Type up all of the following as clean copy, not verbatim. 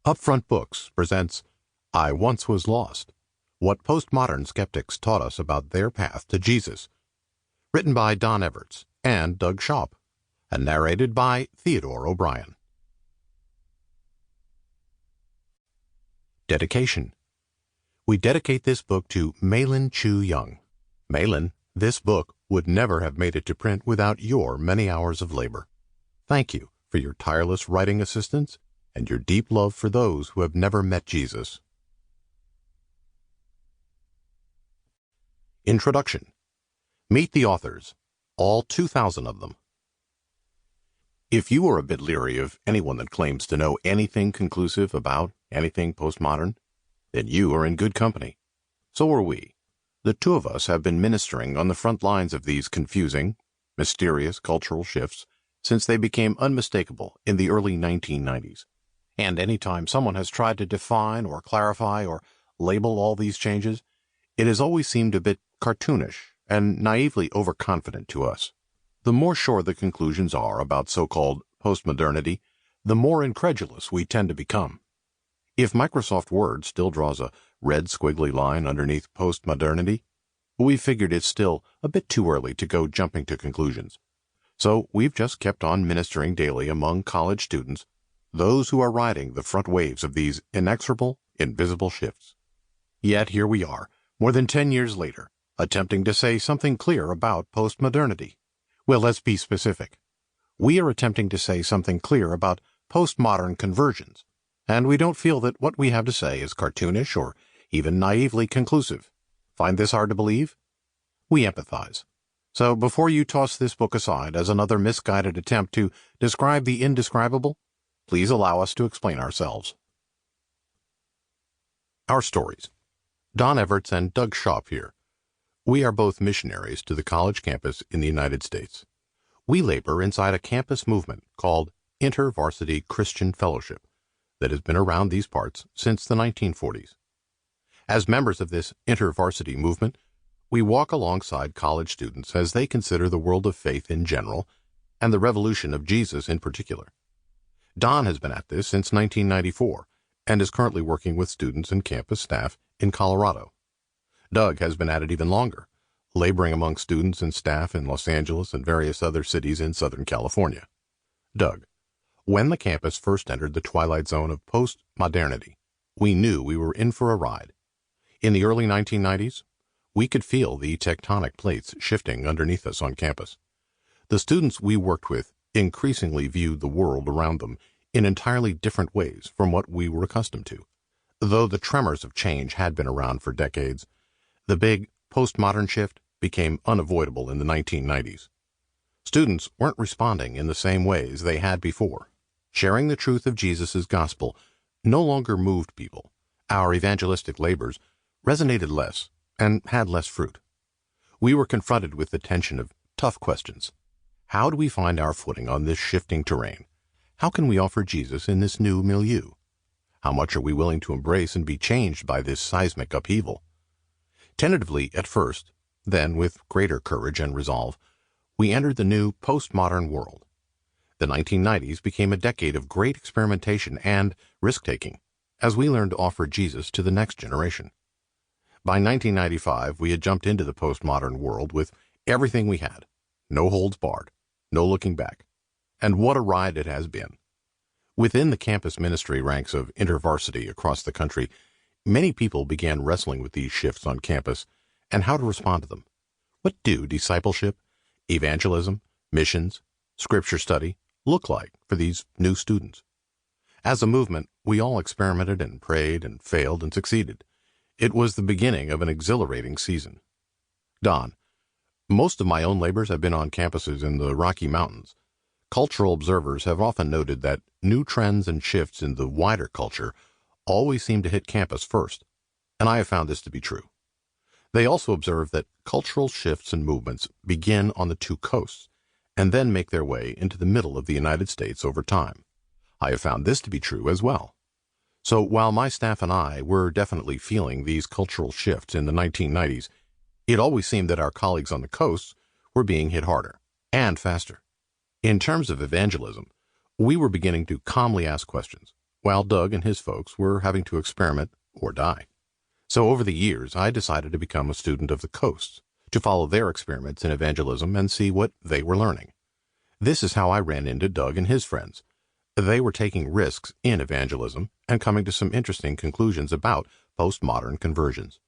Upfront Books presents I Once Was Lost, What Postmodern Skeptics Taught Us About Their Path to Jesus, written by Don Everts and Doug Schaupp, and narrated by Theodore O'Brien. Dedication. We dedicate this book to Malin Chu Young. Malin, this book would never have made it to print without your many hours of labor. Thank you for your tireless writing assistance and your deep love for those who have never met Jesus. Introduction. Meet the authors, all 2,000 of them. If you are a bit leery of anyone that claims to know anything conclusive about anything postmodern, then you are in good company. So are we. The two of us have been ministering on the front lines of these confusing, mysterious cultural shifts since they became unmistakable in the early 1990s. And any time someone has tried to define or clarify or label all these changes, it has always seemed a bit cartoonish and naively overconfident to us. The more sure the conclusions are about so-called postmodernity, the more incredulous we tend to become. If Microsoft Word still draws a red squiggly line underneath postmodernity, we figured it's still a bit too early to go jumping to conclusions. So we've just kept on ministering daily among college students, those who are riding the front waves of these inexorable, invisible shifts. Yet here we are, more than 10 years later, attempting to say something clear about postmodernity. Well, let's be specific. We are attempting to say something clear about postmodern conversions, and we don't feel that what we have to say is cartoonish or even naively conclusive. Find this hard to believe? We empathize. So before you toss this book aside as another misguided attempt to describe the indescribable, please allow us to explain ourselves. Our stories. Don Everts and Doug Schaupp here. We are both missionaries to the college campus in the United States. We labor inside a campus movement called InterVarsity Christian Fellowship that has been around these parts since the 1940s. As members of this InterVarsity movement, we walk alongside college students as they consider the world of faith in general and the revolution of Jesus in particular. Don has been at this since 1994 and is currently working with students and campus staff in Colorado. Doug has been at it even longer, laboring among students and staff in Los Angeles and various other cities in Southern California. Doug, when the campus first entered the twilight zone of post-modernity, we knew we were in for a ride. In the early 1990s, we could feel the tectonic plates shifting underneath us on campus. The students we worked with increasingly viewed the world around them in entirely different ways from what we were accustomed to. Though the tremors of change had been around for decades, the big postmodern shift became unavoidable in the 1990s. Students weren't responding in the same ways they had before. Sharing the truth of Jesus' gospel no longer moved people. Our evangelistic labors resonated less and had less fruit. We were confronted with the tension of tough questions. How do we find our footing on this shifting terrain? How can we offer Jesus in this new milieu? How much are we willing to embrace and be changed by this seismic upheaval? Tentatively at first, then with greater courage and resolve, we entered the new postmodern world. The 1990s became a decade of great experimentation and risk-taking as we learned to offer Jesus to the next generation. By 1995, we had jumped into the postmodern world with everything we had, no holds barred, no looking back. And what a ride it has been. Within the campus ministry ranks of InterVarsity across the country, many people began wrestling with these shifts on campus and how to respond to them. What do discipleship, evangelism, missions, scripture study look like for these new students? As a movement, we all experimented and prayed and failed and succeeded. It was the beginning of an exhilarating season. Don, most of my own labors have been on campuses in the Rocky Mountains. Cultural observers have often noted that new trends and shifts in the wider culture always seem to hit campus first, and I have found this to be true. They also observe that cultural shifts and movements begin on the two coasts and then make their way into the middle of the United States over time. I have found this to be true as well. So while my staff and I were definitely feeling these cultural shifts in the 1990s, it always seemed that our colleagues on the coasts were being hit harder and faster. In terms of evangelism, we were beginning to calmly ask questions. while Doug and his folks were having to experiment or die. So over the years, I decided to become a student of the coasts, to follow their experiments in evangelism and see what they were learning. This is how I ran into Doug and his friends. They were taking risks in evangelism and coming to some interesting conclusions about postmodern conversions.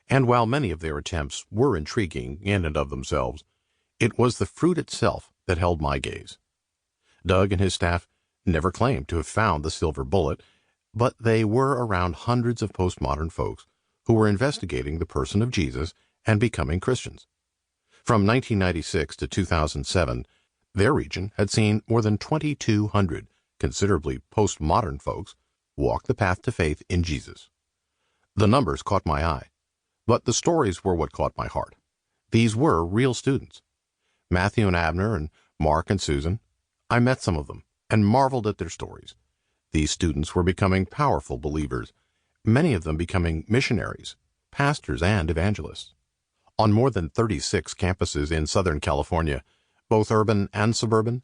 And while many of their attempts were intriguing in and of themselves, it was the fruit itself that held my gaze. Doug and his staff never claimed to have found the silver bullet, but they were around hundreds of postmodern folks who were investigating the person of Jesus and becoming Christians. From 1996 to 2007, their region had seen more than 2,200 considerably postmodern folks walk the path to faith in Jesus. The numbers caught my eye, but the stories were what caught my heart. These were real students. Matthew and Abner and Mark and Susan, I met some of them and marveled at their stories. These students were becoming powerful believers, many of them becoming missionaries, pastors, and evangelists. On more than 36 campuses in Southern California, both urban and suburban,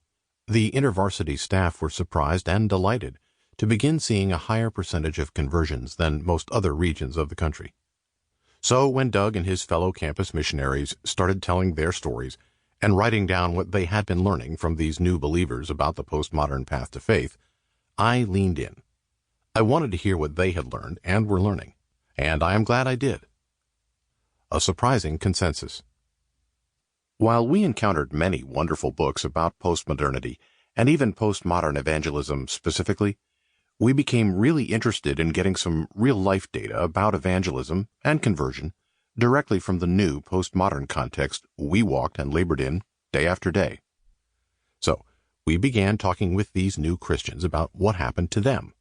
the InterVarsity staff were surprised and delighted to begin seeing a higher percentage of conversions than most other regions of the country. So when Doug and his fellow campus missionaries started telling their stories and writing down what they had been learning from these new believers about the postmodern path to faith, I leaned in. I wanted to hear what they had learned and were learning, and I am glad I did. A surprising consensus. While we encountered many wonderful books about postmodernity and even postmodern evangelism specifically, we became really interested in getting some real-life data about evangelism and conversion directly from the new postmodern context we walked and labored in day after day. So, we began talking with these new Christians about what happened to them.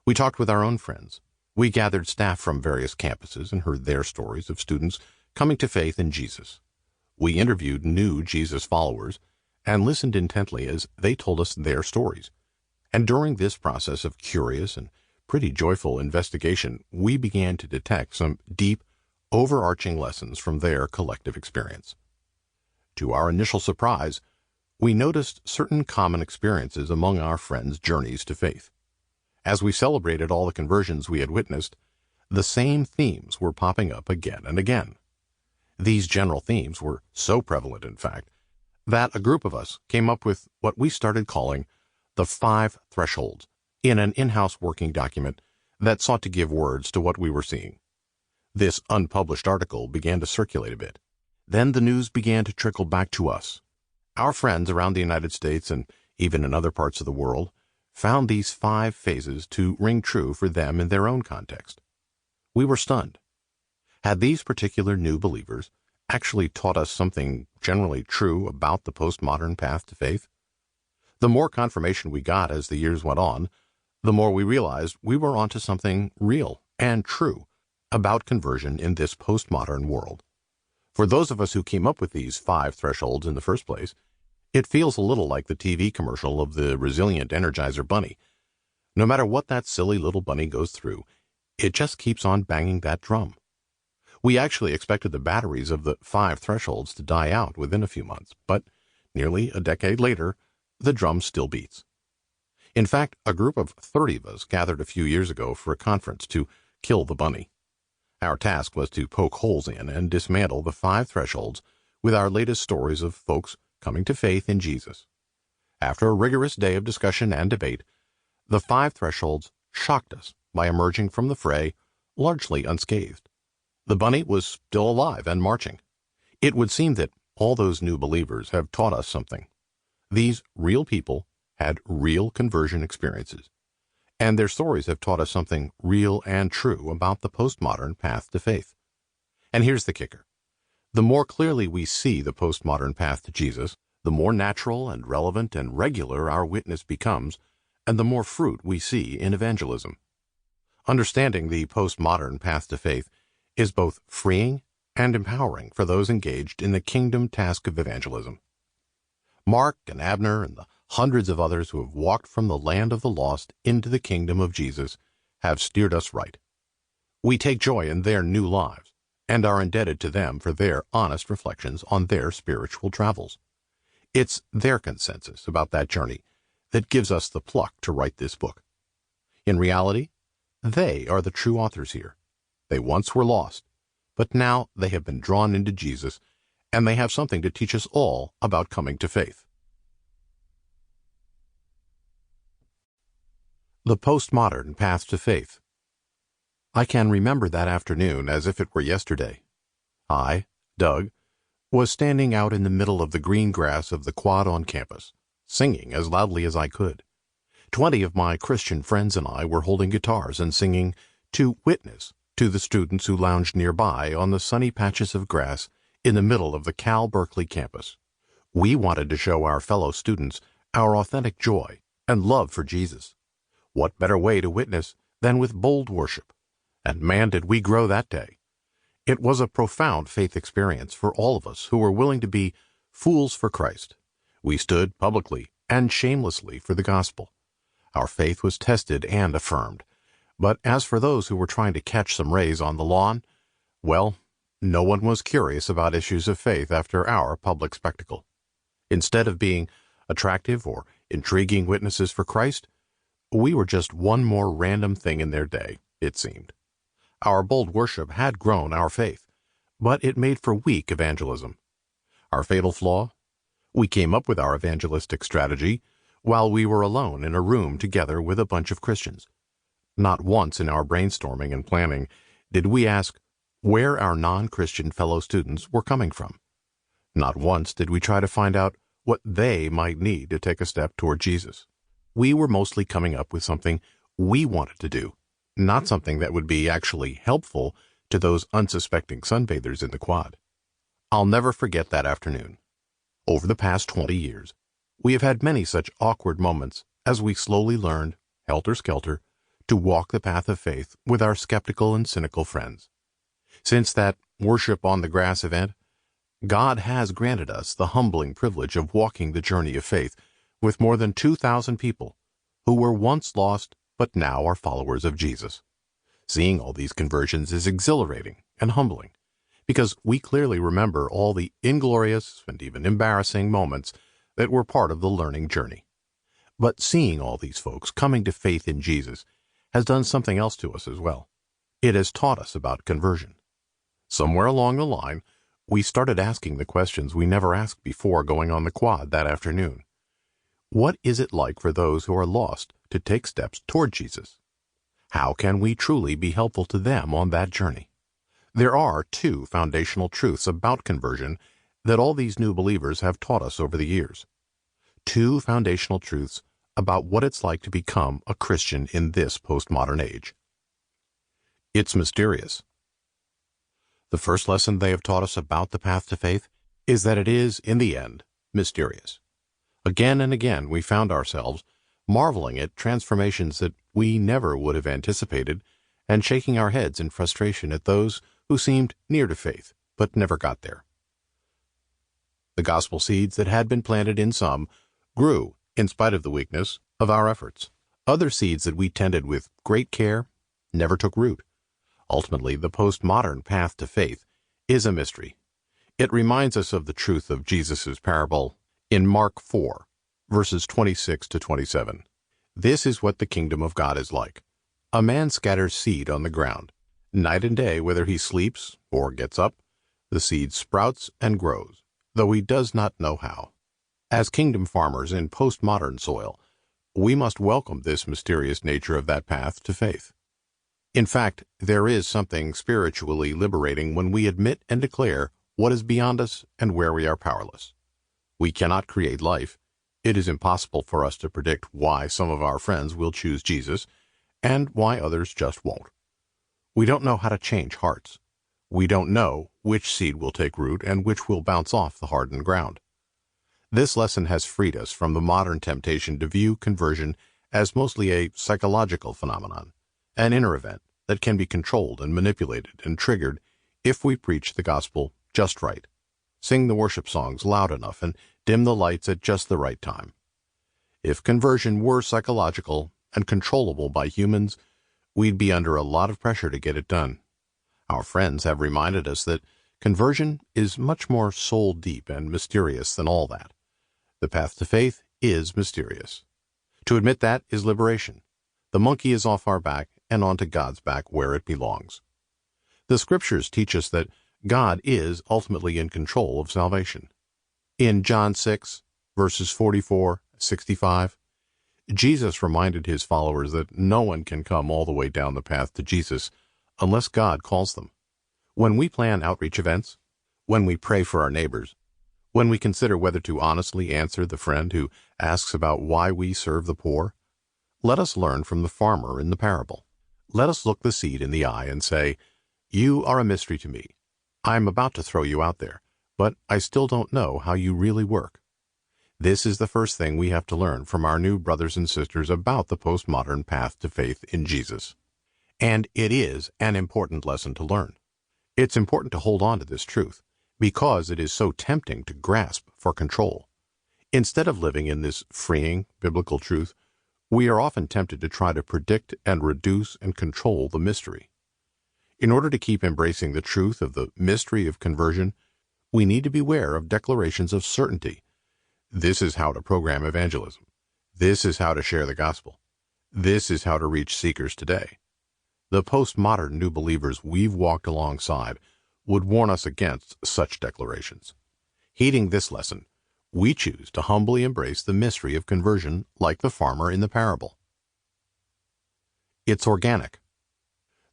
We talked with our own friends. We gathered staff from various campuses and heard their stories of students coming to faith in Jesus. We interviewed new Jesus followers and listened intently as they told us their stories. And during this process of curious and pretty joyful investigation, we began to detect some deep, overarching lessons from their collective experience. To our initial surprise, we noticed certain common experiences among our friends' journeys to faith. As we celebrated all the conversions we had witnessed, the same themes were popping up again and again. These general themes were so prevalent, in fact, that a group of us came up with what we started calling the 5 thresholds in an in-house working document that sought to give words to what we were seeing. This unpublished article began to circulate a bit. Then the news began to trickle back to us. Our friends around the United States and even in other parts of the world found these 5 phases to ring true for them in their own context. We were stunned. Had these particular new believers actually taught us something generally true about the postmodern path to faith? The more confirmation we got as the years went on, the more we realized we were onto something real and true about conversion in this postmodern world. For those of us who came up with these 5 thresholds in the first place, it feels a little like the TV commercial of the resilient Energizer Bunny. No matter what that silly little bunny goes through, it just keeps on banging that drum. We actually expected the batteries of the 5 thresholds to die out within a few months, but nearly a decade later, the drum still beats. In fact, a group of 30 of us gathered a few years ago for a conference to kill the bunny. Our task was to poke holes in and dismantle the 5 thresholds with our latest stories of folks coming to faith in Jesus. After a rigorous day of discussion and debate, the 5 thresholds shocked us by emerging from the fray largely unscathed. The bunny was still alive and marching. It would seem that all those new believers have taught us something. These real people had real conversion experiences, and their stories have taught us something real and true about the postmodern path to faith. And here's the kicker. The more clearly we see the postmodern path to Jesus, the more natural and relevant and regular our witness becomes, and the more fruit we see in evangelism. Understanding the postmodern path to faith is both freeing and empowering for those engaged in the kingdom task of evangelism. Mark and Abner and the hundreds of others who have walked from the land of the lost into the kingdom of Jesus have steered us right. We take joy in their new lives and are indebted to them for their honest reflections on their spiritual travels. It's their consensus about that journey that gives us the pluck to write this book. In reality, they are the true authors here. They once were lost, but now they have been drawn into Jesus, and they have something to teach us all about coming to faith. The Postmodern Path to Faith. I can remember that afternoon as if it were yesterday. I, Doug, was standing out in the middle of the green grass of the quad on campus, singing as loudly as I could. 20 of my Christian friends and I were holding guitars and singing "To Witness" to the students who lounged nearby on the sunny patches of grass in the middle of the Cal Berkeley campus. We wanted to show our fellow students our authentic joy and love for Jesus. What better way to witness than with bold worship? And man, did we grow that day. It was a profound faith experience for all of us who were willing to be fools for Christ. We stood publicly and shamelessly for the gospel. Our faith was tested and affirmed. But as for those who were trying to catch some rays on the lawn, well, no one was curious about issues of faith after our public spectacle. Instead of being attractive or intriguing witnesses for Christ, we were just one more random thing in their day, it seemed. Our bold worship had grown our faith, but it made for weak evangelism. Our fatal flaw? We came up with our evangelistic strategy while we were alone in a room together with a bunch of Christians. Not once in our brainstorming and planning did we ask where our non-Christian fellow students were coming from. Not once did we try to find out what they might need to take a step toward Jesus. We were mostly coming up with something we wanted to do, not something that would be actually helpful to those unsuspecting sunbathers in the quad. I'll never forget that afternoon. Over the past 20 years, we have had many such awkward moments as we slowly learned, helter-skelter, to walk the path of faith with our skeptical and cynical friends. Since that worship on the grass event, God has granted us the humbling privilege of walking the journey of faith with more than 2,000 people who were once lost but now are followers of Jesus. Seeing all these conversions is exhilarating and humbling, because we clearly remember all the inglorious and even embarrassing moments that were part of the learning journey. But seeing all these folks coming to faith in Jesus has done something else to us as well. It has taught us about conversion. Somewhere along the line, we started asking the questions we never asked before going on the quad that afternoon. What is it like for those who are lost to take steps toward Jesus? How can we truly be helpful to them on that journey? There are 2 foundational truths about conversion that all these new believers have taught us over the years. 2 foundational truths about what it's like to become a Christian in this postmodern age. It's mysterious. The first lesson they have taught us about the path to faith is that it is, in the end, mysterious. Again and again we found ourselves marveling at transformations that we never would have anticipated and shaking our heads in frustration at those who seemed near to faith but never got there. The gospel seeds that had been planted in some grew in spite of the weakness of our efforts. Other seeds that we tended with great care never took root. Ultimately, the postmodern path to faith is a mystery. It reminds us of the truth of Jesus' parable in Mark 4, verses 26 to 27. This is what the kingdom of God is like. A man scatters seed on the ground. Night and day, whether he sleeps or gets up, the seed sprouts and grows, though he does not know how. As kingdom farmers in postmodern soil, we must welcome this mysterious nature of that path to faith. In fact, there is something spiritually liberating when we admit and declare what is beyond us and where we are powerless. We cannot create life. It is impossible for us to predict why some of our friends will choose Jesus and why others just won't. We don't know how to change hearts. We don't know which seed will take root and which will bounce off the hardened ground. This lesson has freed us from the modern temptation to view conversion as mostly a psychological phenomenon, an inner event that can be controlled and manipulated and triggered if we preach the gospel just right, sing the worship songs loud enough, and dim the lights at just the right time. If conversion were psychological and controllable by humans, we'd be under a lot of pressure to get it done. Our friends have reminded us that conversion is much more soul-deep and mysterious than all that. The path to faith is mysterious. To admit that is liberation. The monkey is off our back and onto God's back where it belongs. The scriptures teach us that God is ultimately in control of salvation. In John 6, verses 44-65, Jesus reminded his followers that no one can come all the way down the path to Jesus unless God calls them. When we plan outreach events, when we pray for our neighbors, when we consider whether to honestly answer the friend who asks about why we serve the poor, let us learn from the farmer in the parable. Let us look the seed in the eye and say, "You are a mystery to me. I am about to throw you out there, but I still don't know how you really work." This is the first thing we have to learn from our new brothers and sisters about the postmodern path to faith in Jesus. And it is an important lesson to learn. It's important to hold on to this truth because it is so tempting to grasp for control. Instead of living in this freeing biblical truth, we are often tempted to try to predict and reduce and control the mystery. In order to keep embracing the truth of the mystery of conversion, we need to beware of declarations of certainty. This is how to program evangelism. This is how to share the gospel. This is how to reach seekers today. The postmodern new believers we've walked alongside would warn us against such declarations. Heeding this lesson, we choose to humbly embrace the mystery of conversion like the farmer in the parable. It's organic.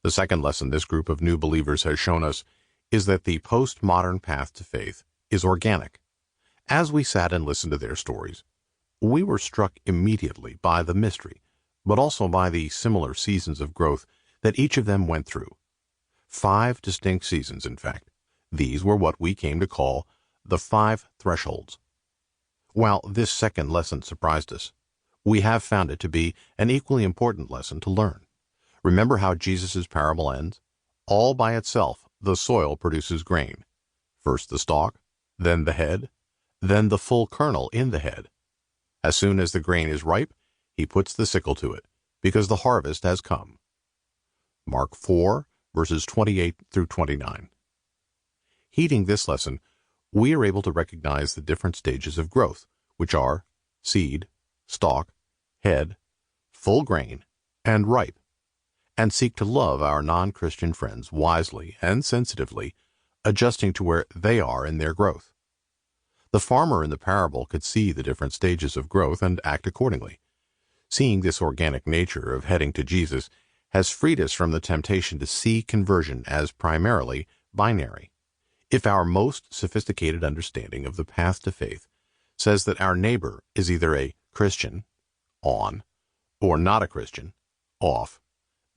The second lesson this group of new believers has shown us is that the postmodern path to faith is organic. As we sat and listened to their stories, we were struck immediately by the mystery, but also by the similar seasons of growth that each of them went through. 5 distinct seasons, in fact. These were what we came to call the 5 thresholds. While this second lesson surprised us, we have found it to be an equally important lesson to learn. Remember how Jesus' parable ends? All by itself, the soil produces grain. First the stalk, then the head, then the full kernel in the head. As soon as the grain is ripe, he puts the sickle to it, because the harvest has come. Mark 4, verses 28-29. Heeding this lesson, we are able to recognize the different stages of growth, which are seed, stalk, head, full grain, and ripe, and seek to love our non-Christian friends wisely and sensitively, adjusting to where they are in their growth. The farmer in the parable could see the different stages of growth and act accordingly. Seeing this organic nature of heading to Jesus has freed us from the temptation to see conversion as primarily binary. If our most sophisticated understanding of the path to faith says that our neighbor is either a Christian, on, or not a Christian, off,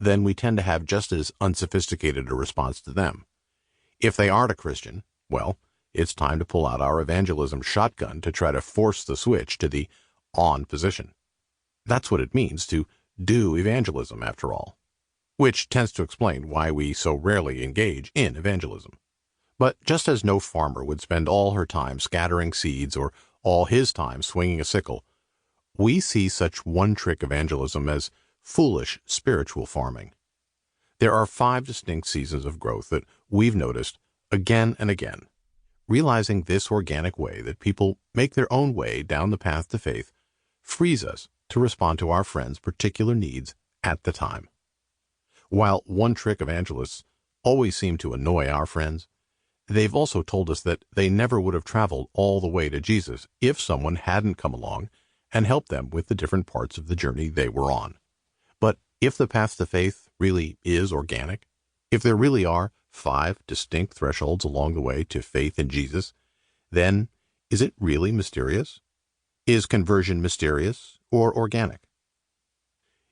then we tend to have just as unsophisticated a response to them. If they aren't a Christian, well, it's time to pull out our evangelism shotgun to try to force the switch to the on position. That's what it means to do evangelism, after all, which tends to explain why we so rarely engage in evangelism. But just as no farmer would spend all her time scattering seeds or all his time swinging a sickle, we see such one-trick evangelism as foolish spiritual farming. There are 5 distinct seasons of growth that we've noticed again and again. Realizing this organic way that people make their own way down the path to faith frees us to respond to our friends' particular needs at the time. While one-trick evangelists always seem to annoy our friends, they've also told us that they never would have traveled all the way to Jesus if someone hadn't come along and helped them with the different parts of the journey they were on. But if the path to faith really is organic, if there really are 5 distinct thresholds along the way to faith in Jesus, then is it really mysterious? Is conversion mysterious or organic?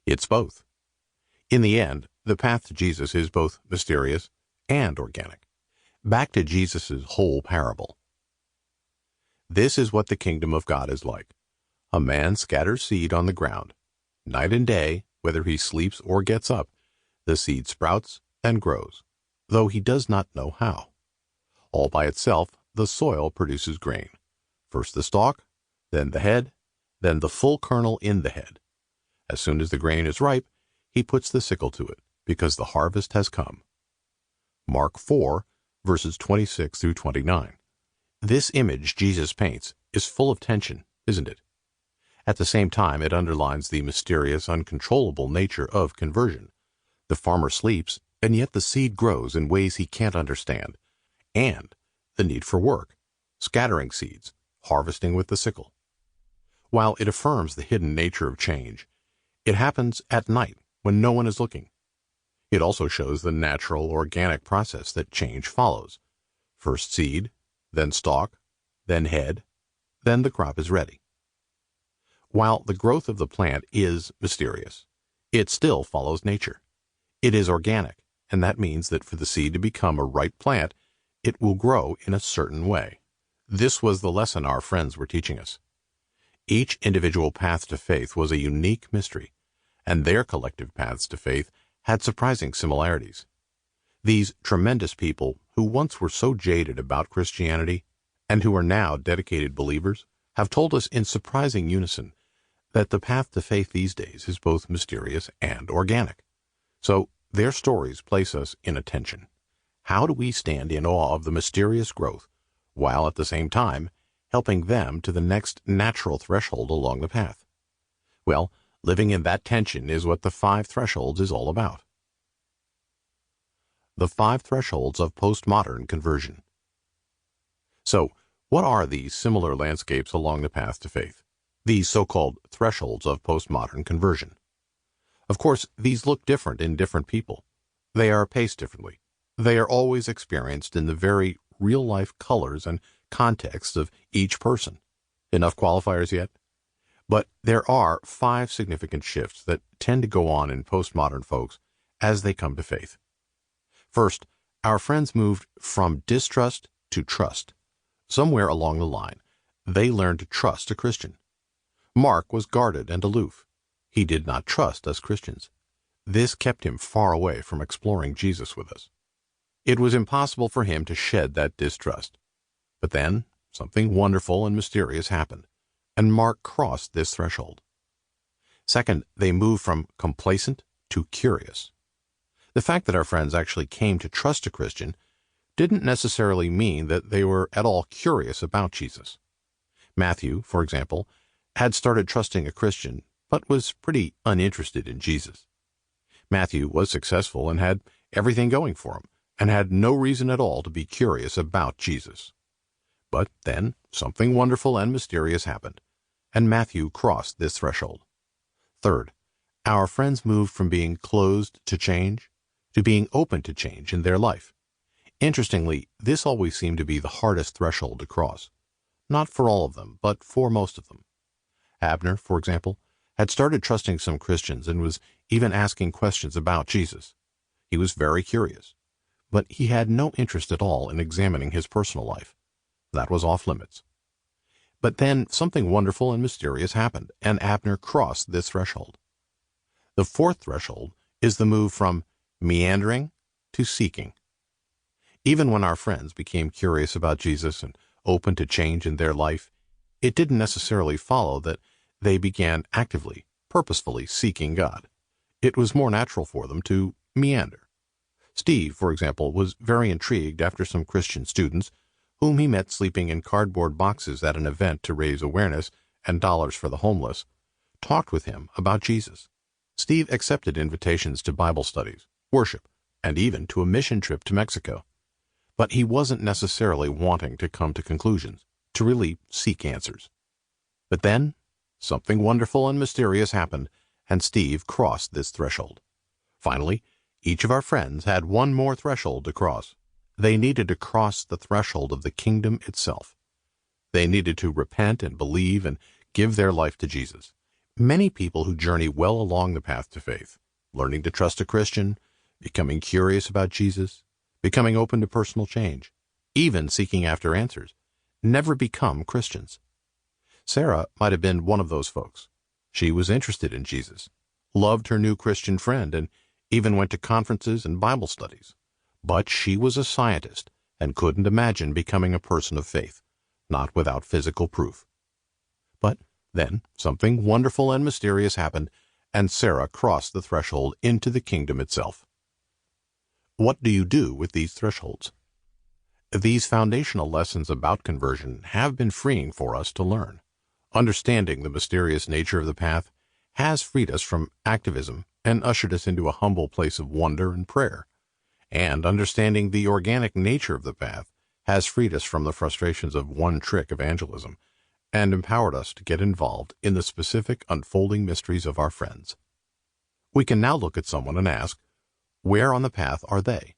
It's both. In the end, the path to Jesus is both mysterious and organic. Back to Jesus' whole parable. This is what the kingdom of God is like. A man scatters seed on the ground. Night and day, whether he sleeps or gets up, the seed sprouts and grows, though he does not know how. All by itself, the soil produces grain. First the stalk, then the head, then the full kernel in the head. As soon as the grain is ripe, he puts the sickle to it, because the harvest has come. Mark 4, verses 26-29. This image Jesus paints is full of tension, isn't it? At the same time, it underlines the mysterious, uncontrollable nature of conversion. The farmer sleeps, and yet the seed grows in ways he can't understand. And the need for work, scattering seeds, harvesting with the sickle. While it affirms the hidden nature of change, it happens at night when no one is looking. It also shows the natural, organic process that change follows. First seed, then stalk, then head, then the crop is ready. While the growth of the plant is mysterious, it still follows nature. It is organic, and that means that for the seed to become a ripe plant, it will grow in a certain way. This was the lesson our friends were teaching us. Each individual path to faith was a unique mystery, and their collective paths to faith had surprising similarities. These tremendous people, who once were so jaded about Christianity, and who are now dedicated believers, have told us in surprising unison that the path to faith these days is both mysterious and organic. So their stories place us in attention. How do we stand in awe of the mysterious growth, while at the same time helping them to the next natural threshold along the path? Well, living in that tension is what the 5 thresholds is all about. The 5 thresholds of postmodern conversion. So, what are these similar landscapes along the path to faith? These so-called thresholds of postmodern conversion. Of course, these look different in different people. They are paced differently. They are always experienced in the very real-life colors and context of each person. Enough qualifiers yet? But there are 5 significant shifts that tend to go on in postmodern folks as they come to faith. First, our friends moved from distrust to trust. Somewhere along the line, they learned to trust a Christian. Mark was guarded and aloof. He did not trust us Christians. This kept him far away from exploring Jesus with us. It was impossible for him to shed that distrust. But then, something wonderful and mysterious happened, and Mark crossed this threshold. Second, they moved from complacent to curious. The fact that our friends actually came to trust a Christian didn't necessarily mean that they were at all curious about Jesus. Matthew, for example, had started trusting a Christian, but was pretty uninterested in Jesus. Matthew was successful and had everything going for him, and had no reason at all to be curious about Jesus. But then something wonderful and mysterious happened, and Matthew crossed this threshold. Third, our friends moved from being closed to change to being open to change in their life. Interestingly, this always seemed to be the hardest threshold to cross. Not for all of them, but for most of them. Abner, for example, had started trusting some Christians and was even asking questions about Jesus. He was very curious, but he had no interest at all in examining his personal life. That was off limits. But then something wonderful and mysterious happened, and Abner crossed this threshold. The 4th threshold is the move from meandering to seeking. Even when our friends became curious about Jesus and open to change in their life, it didn't necessarily follow that they began actively, purposefully seeking God. It was more natural for them to meander. Steve, for example, was very intrigued after some Christian students, whom he met sleeping in cardboard boxes at an event to raise awareness and dollars for the homeless, talked with him about Jesus. Steve accepted invitations to Bible studies, worship, and even to a mission trip to Mexico. But he wasn't necessarily wanting to come to conclusions, to really seek answers. But then, something wonderful and mysterious happened, and Steve crossed this threshold. Finally, each of our friends had one more threshold to cross. They needed to cross the threshold of the kingdom itself. They needed to repent and believe and give their life to Jesus. Many people who journey well along the path to faith, learning to trust a Christian, becoming curious about Jesus, becoming open to personal change, even seeking after answers, never become Christians. Sarah might have been one of those folks. She was interested in Jesus, loved her new Christian friend, and even went to conferences and Bible studies. But she was a scientist and couldn't imagine becoming a person of faith, not without physical proof. But then something wonderful and mysterious happened, and Sarah crossed the threshold into the kingdom itself. What do you do with these thresholds? These foundational lessons about conversion have been freeing for us to learn. Understanding the mysterious nature of the path has freed us from activism and ushered us into a humble place of wonder and prayer. And understanding the organic nature of the path has freed us from the frustrations of one-trick evangelism and empowered us to get involved in the specific unfolding mysteries of our friends. We can now look at someone and ask, where on the path are they?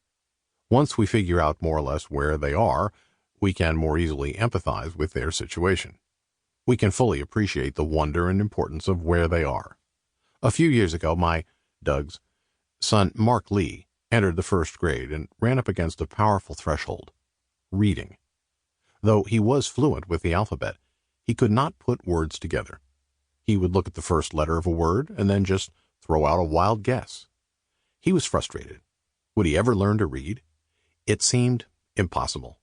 Once we figure out more or less where they are, we can more easily empathize with their situation. We can fully appreciate the wonder and importance of where they are. A few years ago, Doug's son, Mark Lee, entered the first grade and ran up against a powerful threshold: reading. Though he was fluent with the alphabet, he could not put words together. He would look at the first letter of a word and then just throw out a wild guess. He was frustrated. Would he ever learn to read? It seemed impossible.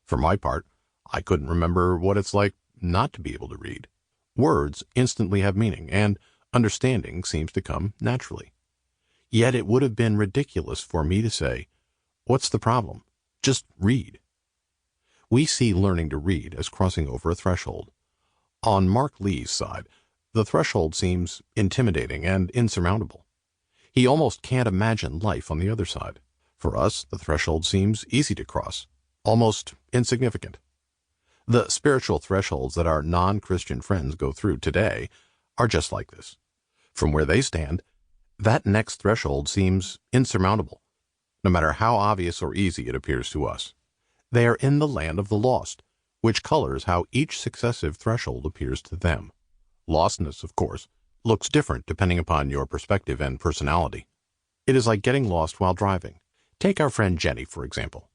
For my part, I couldn't remember what it's like not to be able to read. Words instantly have meaning, and understanding seems to come naturally. Yet it would have been ridiculous for me to say, "What's the problem? Just read." We see learning to read as crossing over a threshold. On Mark Lee's side, the threshold seems intimidating and insurmountable. He almost can't imagine life on the other side. For us, the threshold seems easy to cross, almost insignificant. The spiritual thresholds that our non-Christian friends go through today are just like this. From where they stand, that next threshold seems insurmountable, no matter how obvious or easy it appears to us. They are in the land of the lost, which colors how each successive threshold appears to them. Lostness, of course, looks different depending upon your perspective and personality. It is like getting lost while driving. Take our friend Jenny, for example.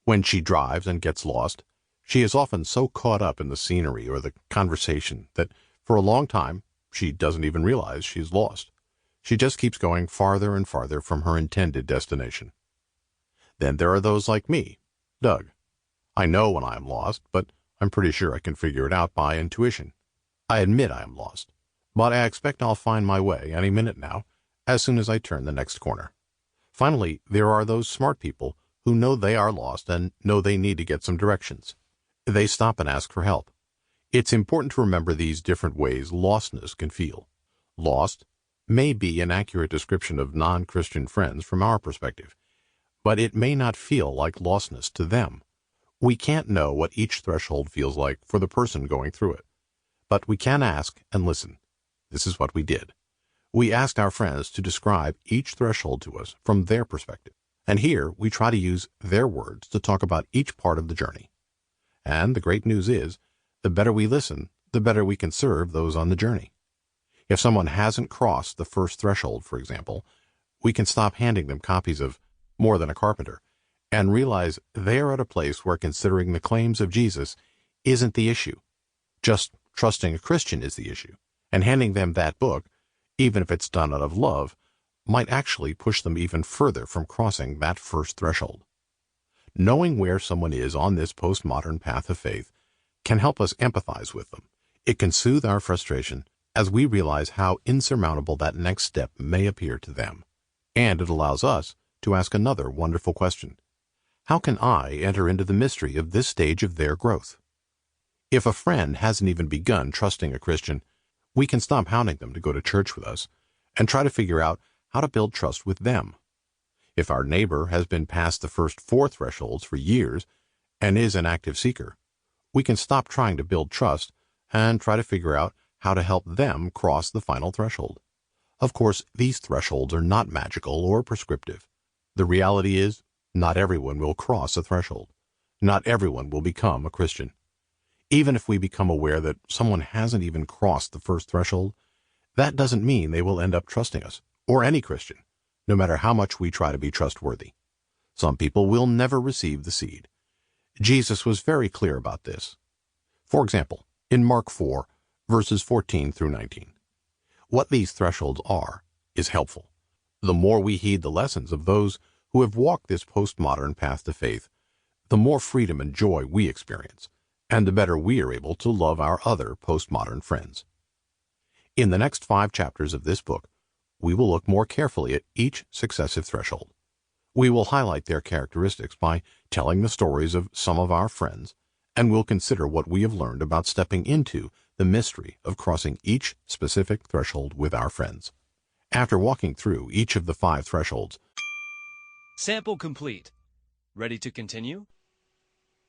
When she drives and gets lost, she is often so caught up in the scenery or the conversation that for a long time she doesn't even realize she's lost. She just keeps going farther and farther from her intended destination. Then there are those like me, Doug. I know when I am lost, but I'm pretty sure I can figure it out by intuition. I admit I am lost, but I expect I'll find my way any minute now, as soon as I turn the next corner. Finally, there are those smart people who know they are lost and know they need to get some directions. They stop and ask for help. It's important to remember these different ways lostness can feel. Lost may be an accurate description of non-Christian friends from our perspective, but it may not feel like lostness to them. We can't know what each threshold feels like for the person going through it, but we can ask and listen. This is what we did. We asked our friends to describe each threshold to us from their perspective, and here we try to use their words to talk about each part of the journey. And the great news is, the better we listen, the better we can serve those on the journey. If someone hasn't crossed the first threshold, for example, we can stop handing them copies of More Than a Carpenter and realize they are at a place where considering the claims of Jesus isn't the issue. Just trusting a Christian is the issue, and handing them that book, even if it's done out of love, might actually push them even further from crossing that first threshold. Knowing where someone is on this postmodern path of faith can help us empathize with them. It can soothe our frustration as we realize how insurmountable that next step may appear to them. And it allows us to ask another wonderful question. How can I enter into the mystery of this stage of their growth? If a friend hasn't even begun trusting a Christian, we can stop hounding them to go to church with us and try to figure out how to build trust with them. If our neighbor has been past the first 4 thresholds for years and is an active seeker, we can stop trying to build trust and try to figure out how to help them cross the final threshold. Of course, these thresholds are not magical or prescriptive. The reality is, not everyone will cross a threshold. Not everyone will become a Christian. Even if we become aware that someone hasn't even crossed the first threshold, that doesn't mean they will end up trusting us, or any Christian, no matter how much we try to be trustworthy. Some people will never receive the seed. Jesus was very clear about this. For example, in Mark 4, verses 14 through 19. What these thresholds are is helpful. The more we heed the lessons of those who have walked this postmodern path to faith, the more freedom and joy we experience, and the better we are able to love our other postmodern friends. In the next 5 chapters of this book, we will look more carefully at each successive threshold. We will highlight their characteristics by telling the stories of some of our friends, and we'll consider what we have learned about stepping into the mystery of crossing each specific threshold with our friends. After walking through each of the 5 thresholds, Sample complete. Ready to continue?